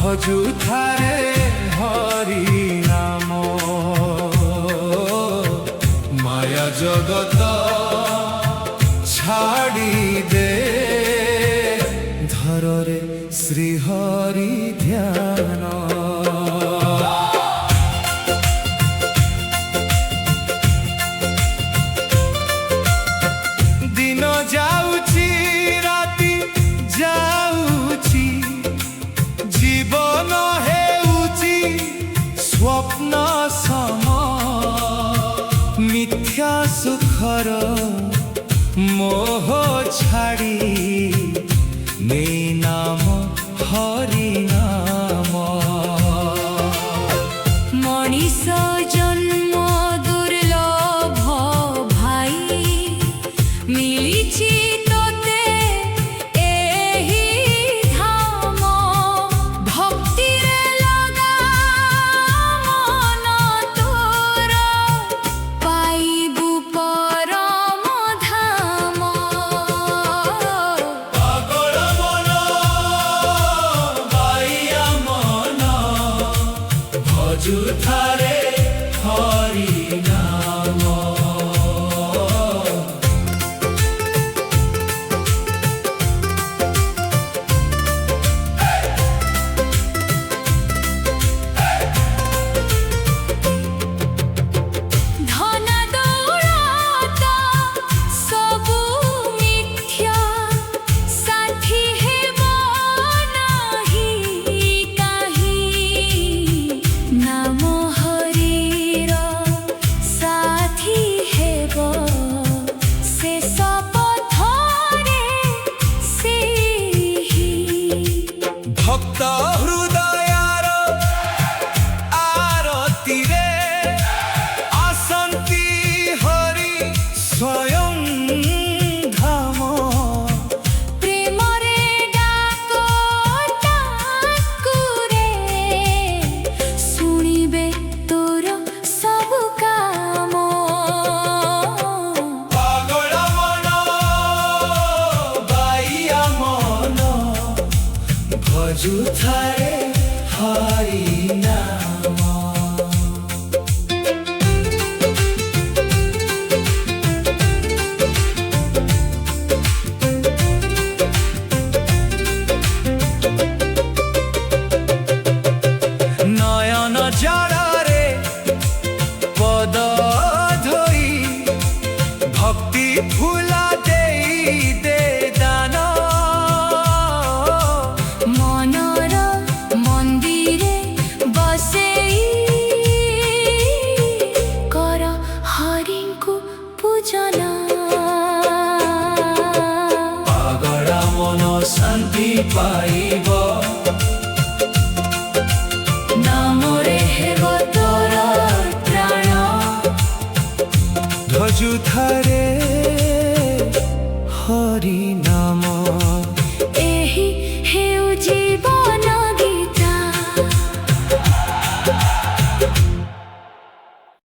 অযুথারে হরি নাম মায়া জগত ছাড়ি দে ধরে শ্রী হরি ধ্যান দিন যাଉଛି রাতি যাଉଛି জীবন হেউচি স্বপ্ন সম মিথ্যা সুখর মোহ ছাড়ি নেই নাম হরি নাম মଣିষ জন্ম দুর্লভ ভাই মিলিছি তোতে এহি ধাম ভক্তিরে লগা মন তোর পাইবু পরম ধাম পাগল মন বাইয়া মন ভজুথারে হরি নাম ধনা দৌড়াত সবু মিথ্যা সাথী হেব নাহি কাহি নাম হরির সাথী হেব শেষ পথরে সেহি ভক্ত হৃদয়ার আরতিরে আসন্তি হরি স্বয়ং ধাম প্রেমরে ডাক ডাকুরে শুনিবে তোর সবু কাম পাগল মন বাইয়া মন ভজুথারে হরি নাম নয়ন জড়রে পদ ধই ভক্তি ফুলা দেই দে দান মনর মন্দিরে বসেই কর হরিଙ୍କୁ পূজন পাগল মন শান্তি পাইব নামরে হেব তোর প্রাণ ভজুথারে